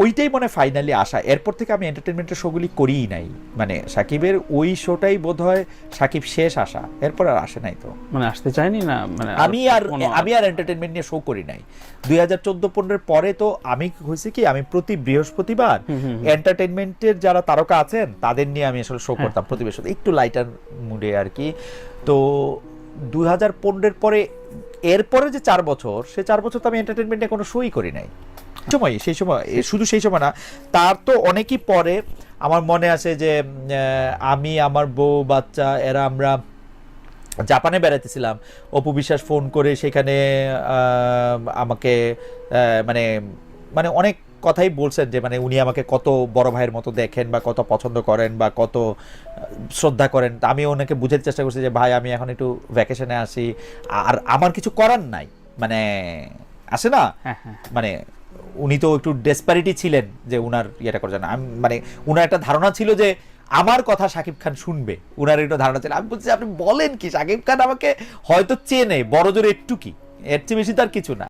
ওইটাই মনে ফাইনালি আসা। এরপর থেকে আমি এন্টারটেনমেন্টের শোগুলি করিই নাই, মানে সাকিবের ওই শোটাই বোধ হয় সাকিব শেষ আসা, এরপর আর আসে নাই। তো মানে আসতে চাইনি না, মানে আমি আর এন্টারটেনমেন্ট নিয়ে শো করি নাই 2014-15 পরে। তো আমি হয়েছে কি, আমি প্রতি বৃহস্পতিবার এন্টারটেনমেন্টের যারা তারকা আছেন তাদের নিয়ে আমি আসলে শো করতাম প্রতি বৃহস্পতি, একটু লাইটার মুডে আর কি। তো 2015 পরে এরপরে যে 4 বছর, সে 4 বছর তো আমি এন্টারটেনমেন্টে কোনো শোই করি নাই। সেই সময় শুধু সেই সময় না, তার তো অনেকই পরে। আমার মনে আছে যে আমি, আমার বউ, বাচ্চা এরা আমরা জাপানে বেড়াতেছিলাম, অপু বিশ্বাস ফোন করে সেখানে আমাকে মানে মানে অনেক কথাই বলছেন যে মানে উনি আমাকে কত বড় ভাইয়ের মতো দেখেন বা কত পছন্দ করেন বা কত শ্রদ্ধা করেন। তা আমি ওনাকে বুঝাতে চেষ্টা করছি যে ভাই আমি এখন একটু ভ্যাকেশনে আসি, আর আমার কিছু করার নাই, মানে আসে না, মানে উনি তো একটু ডেসপারিটি ছিলেন যে উনার ইয়েটা করার জন্য। আমি মানে উনার একটা ধারণা ছিল যে আমার কথা শাকিব খান শুনবে, উনার একটা ধারণা ছিল। আমি বলছি আপনি বলেন কি, শাকিব খান আমাকে হয়তো চেনে বড় জোরে একটু, কি এর চেয়ে বেশি তার কিছু না।